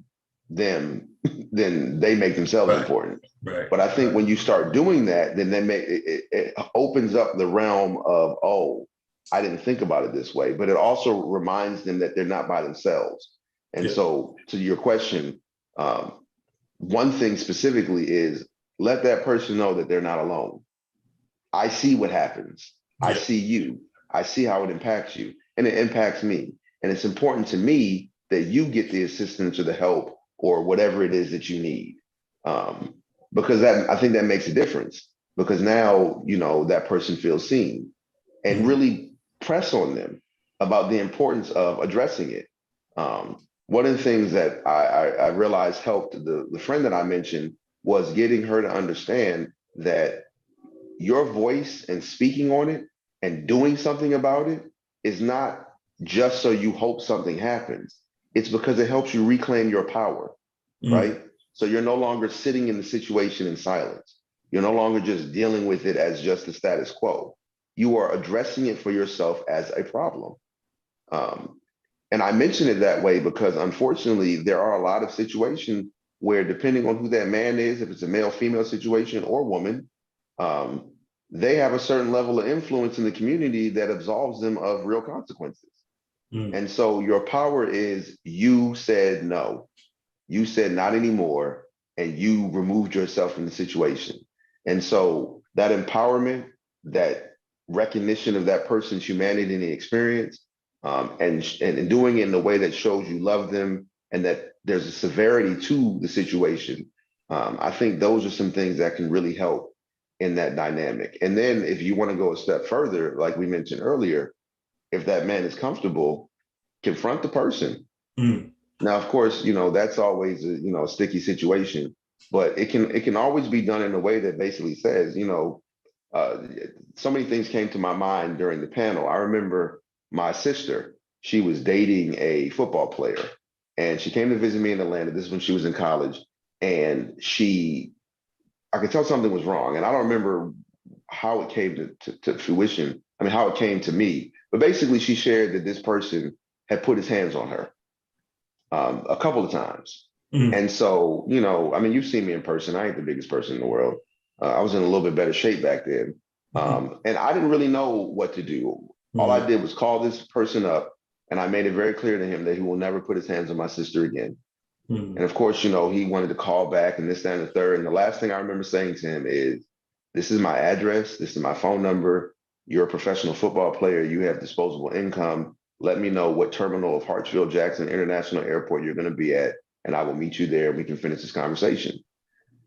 them than they make themselves Right. important. Right. But I think Right. when you start doing that, then it opens up the realm of, oh, I didn't think about it this way. But it also reminds them that they're not by themselves. And Yeah. so, to your question, one thing specifically is let that person know that they're not alone. I see what happens. I Yeah. see you. I see how it impacts you, and it impacts me. And it's important to me that you get the assistance or the help or whatever it is that you need, um, because that I think that makes a difference. Because now that person feels seen, and Mhm. really press on them about the importance of addressing it. One of the things that I realized helped the friend that I mentioned was getting her to understand that your voice and speaking on it and doing something about it is not just so you hope something happens. It's because it helps you reclaim your power, Mm. right? So you're no longer sitting in the situation in silence. You're no longer just dealing with it as just the status quo. You are addressing it for yourself as a problem. And I mention it that way because unfortunately, there are a lot of situations where, depending on who that man is, if it's a male, female situation or woman, um, they have a certain level of influence in the community that absolves them of real consequences. Mm. And so your power is you said no, you said not anymore, and you removed yourself from the situation. And so that empowerment, that recognition of that person's humanity and the experience, and doing it in a way that shows you love them and that there's a severity to the situation. I think those are some things that can really help in that dynamic. And then if you want to go a step further, like we mentioned earlier, if that man is comfortable, confront the person. Mm. Now, of course, that's always a sticky situation, but it can always be done in a way that basically says, uh, so many things came to my mind during the panel. I remember my sister, she was dating a football player, and she came to visit me in Atlanta. This is when she was in college, and I could tell something was wrong, and I don't remember how it came to fruition. I mean, how it came to me, but basically, she shared that this person had put his hands on her a couple of times. Mm. And so, I mean, you've seen me in person. I ain't the biggest person in the world. I was in a little bit better shape back then. And I didn't really know what to do. All I did was call this person up, and I made it very clear to him that he will never put his hands on my sister again. Mm. And of course, he wanted to call back and this, that, and the third. And the last thing I remember saying to him is, this is my address. This is my phone number. You're a professional football player. You have disposable income. Let me know what terminal of Hartsfield-Jackson International Airport you're going to be at, and I will meet you there. We can finish this conversation.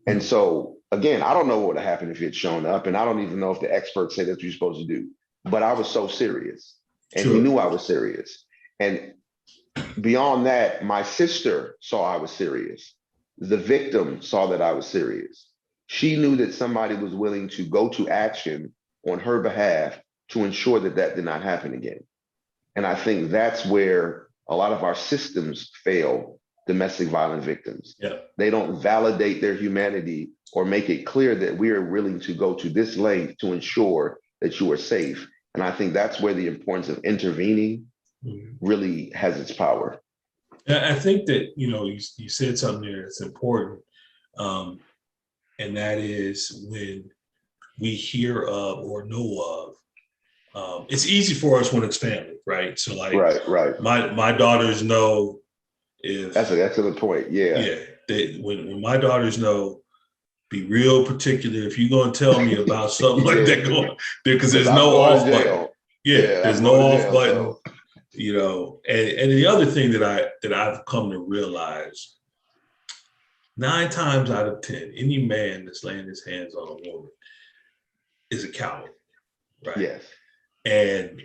And so, again, I don't know what would have happened if he had shown up, and I don't even know if the experts say that's what you're supposed to do. But I was so serious, and he Sure. knew I was serious. And beyond that, my sister saw I was serious. The victim saw that I was serious. She knew that somebody was willing to go to action on her behalf to ensure that that did not happen again. And I think that's where a lot of our systems fail domestic violence victims. Yeah. They don't validate their humanity or make it clear that we are willing to go to this length to ensure that you are safe. And I think that's where the importance of intervening really has its power. I think that, you said something there that's important. And that is when we hear of or know of, it's easy for us when it's family, right? So like right. my daughters know if That's an excellent point. Yeah. When my daughters know, be real particular if you're going to tell me about something like that going because there's no off button. There's no off button. And the other thing that I've come to realize, 9 times out of 10, any man that's laying his hands on a woman is a coward, right? Yes. And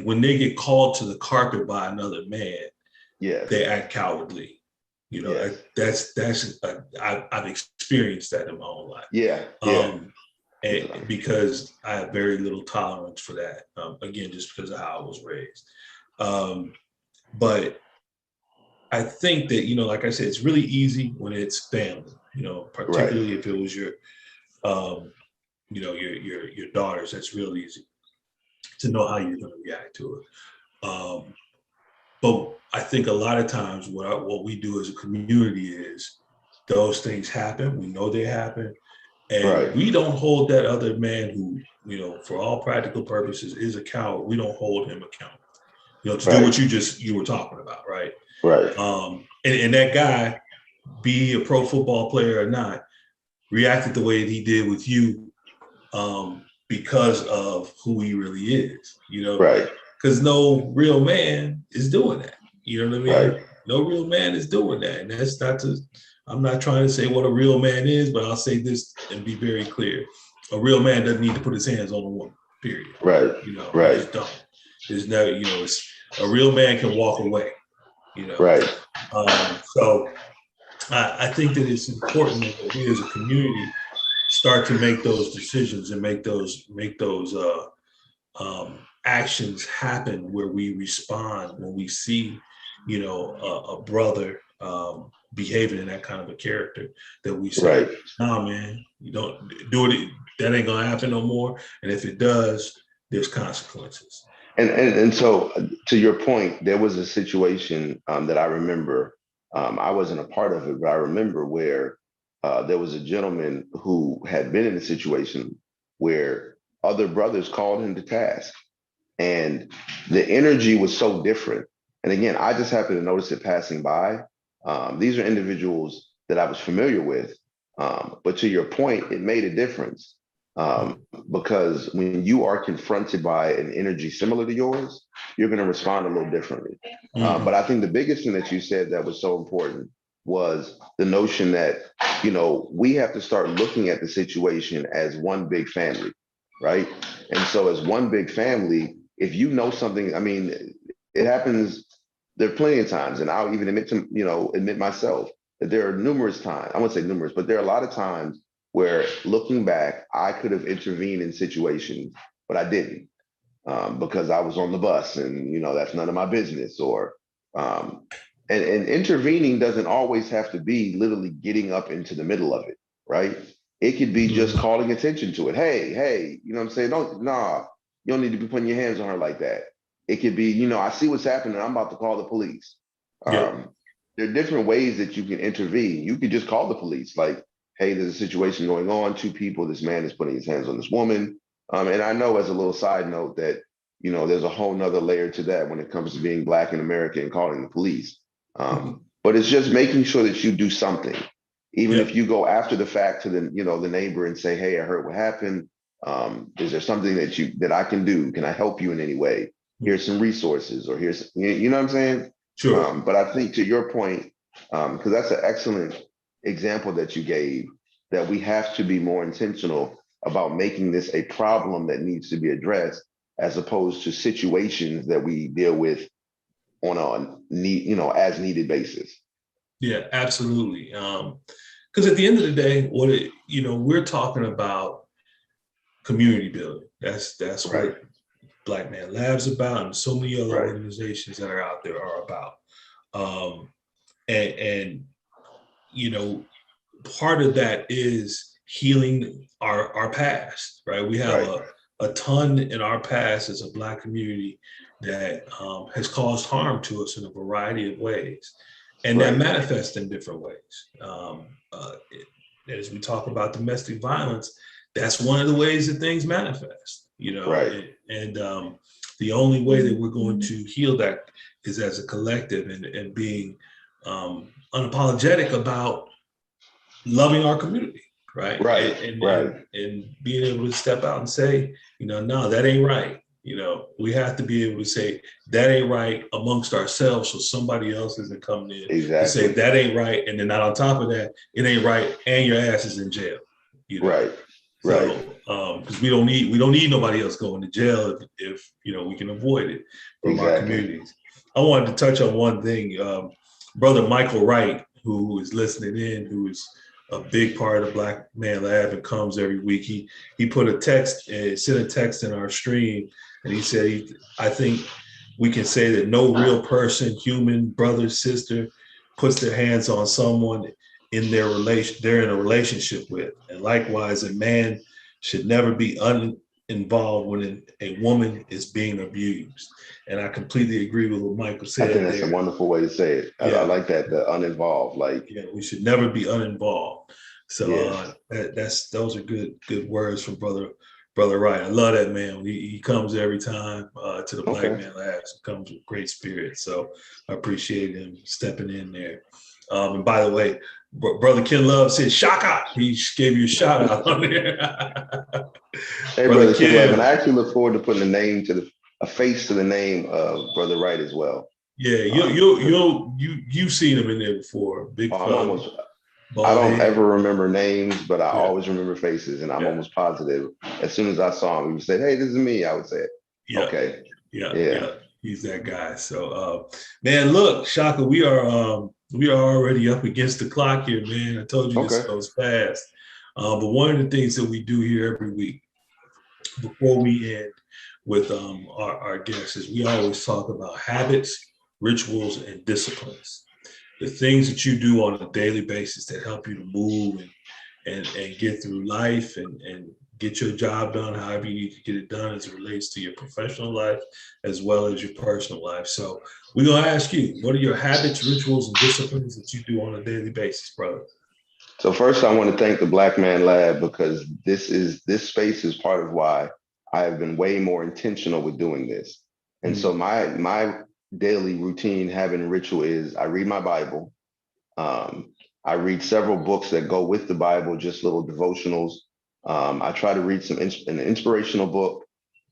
when they get called to the carpet by another man, yes, they act cowardly. Yes. I've experienced that in my own life. And because I have very little tolerance for that. Again, just because of how I was raised. But I think that, like I said, it's really easy when it's family, particularly if it was your daughters. That's real easy to know how you're going to react to it. But I think a lot of times what we do as a community is those things happen. We know they happen. And we don't hold that other man who, for all practical purposes is a coward. We don't hold him accountable, to do what you were talking about. Right. And that guy, be a pro football player or not, reacted the way that he did with you because of who he really is, because no real man is doing that. You know what I mean? No real man is doing that. And that's I'm not trying to say what a real man is, but I'll say this and be very clear. A real man doesn't need to put his hands on a woman, period. He just don't. There's no, a real man can walk away, So I think that it's important that we as a community start to make those decisions and make those actions happen where we respond when we see, a brother behaving in that kind of a character, that we say, nah, man, you don't do it. That ain't gonna happen no more. And if it does, there's consequences. And so to your point, there was a situation that I remember. I wasn't a part of it, but I remember where there was a gentleman who had been in a situation where other brothers called him to task, and the energy was so different. And again, I just happened to notice it passing by. These are individuals that I was familiar with, but to your point, it made a difference because when you are confronted by an energy similar to yours, you're going to respond a little differently. But I think the biggest thing that you said that was so important was the notion that, you know, we have to start looking at the situation as one big family, right? And so as one big family, if you know something, I mean, it happens, there are plenty of times, and I'll even admit myself that there are numerous times, I won't say numerous, but there are a lot of times where looking back, I could have intervened in situations, but I didn't because I was on the bus and, you know, that's none of my business. Or, and intervening doesn't always have to be literally getting up into the middle of it, right? It could be just calling attention to it. Hey, you know what I'm saying? Don't, nah, you don't need to be putting your hands on her like that. It could be, you know, I see what's happening. I'm about to call the police. Yeah. There are different ways that you can intervene. You could just call the police, like, hey, there's a situation going on. Two people, this man is putting his hands on this woman. And I know as a little side note that, you know, there's a whole nother layer to that when it comes to being Black in America and calling the police. But it's just making sure that you do something. Even if you go after the fact to the, you know, the neighbor and say, hey, I heard what happened. Is there something that I can do? Can I help you in any way? Here's some resources, or here's, you know what I'm saying? Sure. But I think to your point, because that's an excellent example that you gave, that we have to be more intentional about making this a problem that needs to be addressed, as opposed to situations that we deal with on a as needed basis. Yeah, absolutely. Because at the end of the day, we're talking about community building. That's Right. what Black Man Lab's about, and so many other Right. organizations that are out there are about. And you know, part of that is healing our past, right? We have a ton in our past as a Black community that has caused harm to us in a variety of ways, and that manifests in different ways. As we talk about domestic violence, that's one of the ways that things manifest, you know. And the only way that we're going to heal that is as a collective and being unapologetic about loving our community, right? And being able to step out and say, you know, no, that ain't right. You know, we have to be able to say that ain't right amongst ourselves, so somebody else isn't coming in to say that ain't right, and then not on top of that, it ain't right, and your ass is in jail. You know? Because we don't need nobody else going to jail if you know we can avoid it from our communities. I wanted to touch on one thing. Brother Michael Wright, who is listening in, who is a big part of Black Man Lab and comes every week. He put a text, sent a text in our stream, and he said, I think we can say that no real person, human, brother, sister, puts their hands on someone in they're in a relationship with. And likewise, a man should never be uninvolved when a woman is being abused. And I completely agree with what Michael said. I think that's a wonderful way to say it. I like that, the uninvolved. Like, we should never be uninvolved. So those are good words from brother Wright. I love that man. He comes every time to the Black Man Labs. Comes with great spirit. So I appreciate him stepping in there. And by the way, Brother Ken Love said Shaka. He gave you a shout out on there. Hey, Brother Ken Love, and I actually look forward to putting a face to the name of Brother Wright as well. Yeah, you've seen him in there before. Big fella. I don't ever remember names, but I always remember faces, and I'm almost positive. As soon as I saw him, he said, "Hey, this is me." I would say, "Okay, yeah, he's that guy." So, man, look, Shaka, we are already up against the clock here, man. I told you this goes fast, but one of the things that we do here every week before we end with our guests is we always talk about habits, rituals, and disciplines. The things that you do on a daily basis that help you to move and get through life and get your job done however you need to get it done as it relates to your professional life as well as your personal life. So we're going to ask you, what are your habits, rituals, and disciplines that you do on a daily basis, brother? So first, I want to thank the Black Man Lab, because this space is part of why I have been way more intentional with doing this. And so my daily routine, habit, and ritual is I read my Bible. I read several books that go with the Bible, just little devotionals. I try to read an inspirational book.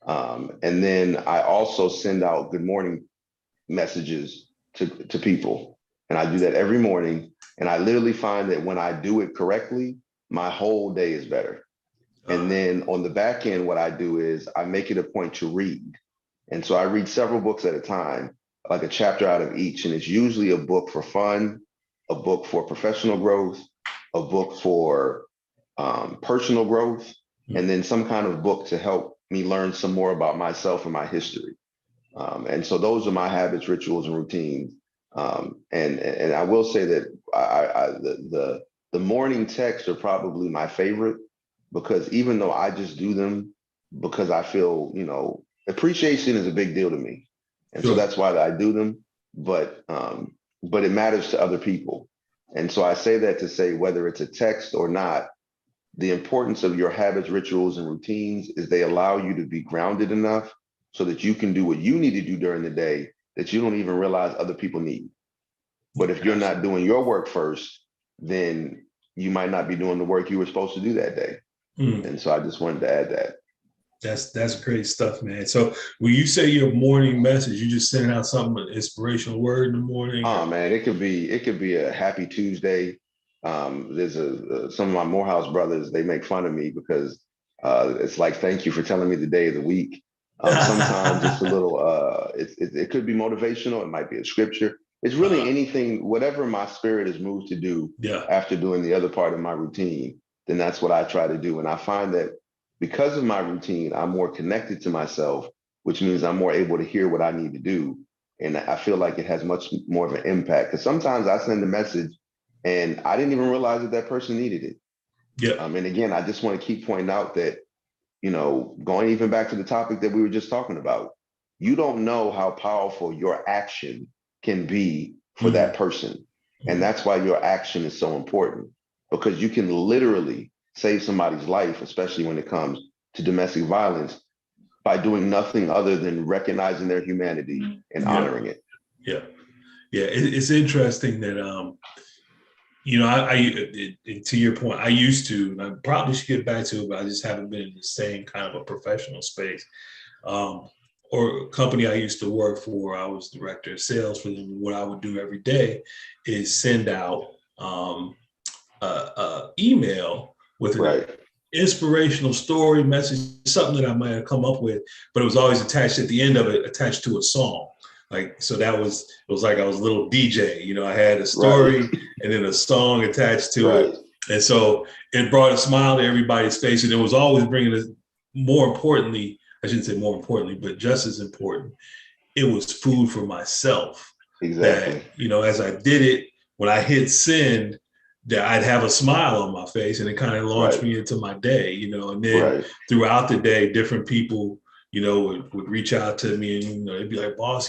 And then I also send out good morning messages to people. And I do that every morning. And I literally find that when I do it correctly, my whole day is better. And then on the back end, what I do is I make it a point to read. And so I read several books at a time, like a chapter out of each. And it's usually a book for fun, a book for professional growth, a book for personal growth, and then some kind of book to help me learn some more about myself and my history. And so those are my habits, rituals, and routines. And I will say that the morning texts are probably my favorite, because even though I just do them because I feel, appreciation is a big deal to me. And so that's why I do them, but it matters to other people. And so I say that to say, whether it's a text or not, the importance of your habits, rituals, and routines is they allow you to be grounded enough so that you can do what you need to do during the day that you don't even realize other people need. But if you're not doing your work first, then you might not be doing the work you were supposed to do that day. And so I just wanted to add that. That's great stuff, man. So when you say your morning message, you just sending out something, an inspirational word in the morning? Oh man, it could be a happy Tuesday. There's some of my Morehouse brothers, they make fun of me because it's like, thank you for telling me the day of the week. Sometimes it's a little, it could be motivational. It might be a scripture. It's really anything, whatever my spirit is moved to do after doing the other part of my routine, then that's what I try to do. And I find that because of my routine, I'm more connected to myself, which means I'm more able to hear what I need to do. And I feel like it has much more of an impact, because sometimes I send a message and I didn't even realize that person needed it. And again, I just want to keep pointing out that, going even back to the topic that we were just talking about, you don't know how powerful your action can be for that person. And that's why your action is so important, because you can literally save somebody's life, especially when it comes to domestic violence, by doing nothing other than recognizing their humanity and honoring it. It's interesting that, to your point, I used to, and I probably should get back to it, but I just haven't been in the same kind of a professional space. Or a company I used to work for, I was director of sales for them. What I would do every day is send out email with an inspirational story, message, something that I might have come up with, but it was always attached at the end of it, attached to a song. Like, so it was like I was a little DJ, I had a story and then a song attached to it. And so it brought a smile to everybody's face. And it was always bringing us, more importantly, I shouldn't say more importantly, but just as important, it was food for myself. Exactly. That, as I did it, when I hit send, that I'd have a smile on my face, and it kind of launched me into my day, and then throughout the day, different people, would reach out to me, and they'd be like, "Boss,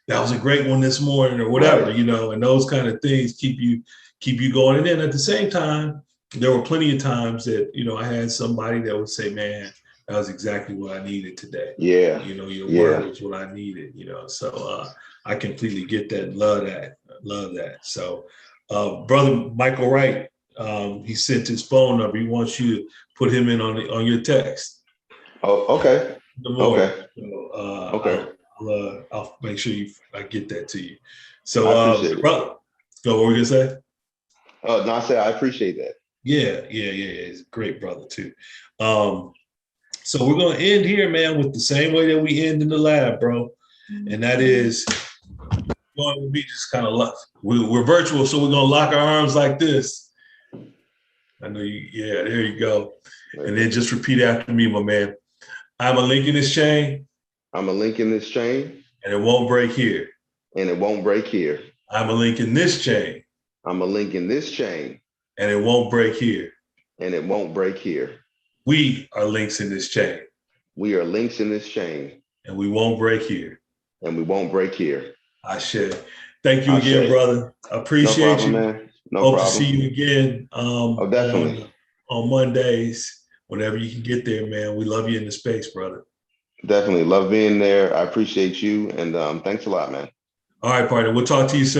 that was a great one this morning," or whatever, and those kind of things keep you going. And then at the same time, there were plenty of times that, I had somebody that would say, "Man, that was exactly what I needed today." Your word was what I needed, so I completely get that and love that. So brother Michael Wright, he sent his phone number. He wants you to put him in on your text. Oh, okay. Okay. So, I'll make sure I get that to you. So I appreciate brother, what were you gonna say? Oh, no, I said I appreciate that. Yeah. He's a great brother too. So we're gonna end here, man, with the same way that we end in the lab, bro. And that is going with me, just kind of we're virtual, so we're gonna lock our arms like this. I know you, there you go. And then just repeat after me, my man. I'm a link in this chain. I'm a link in this chain. And it won't break here. And it won't break here. I'm a link in this chain. I'm a link in this chain. And it won't break here. And it won't break here. We are links in this chain, We are links in this chain, and we won't break here. and we won't break here. I share. Thank you again, Ashe. brother. I No appreciate problem, you. man. No Hope to problem. see you again Oh, definitely. on Mondays, whenever you can get there, man. We love you in the space, brother. Definitely. Love being there. I appreciate you. And thanks a lot, man. All right, partner. We'll talk to you soon.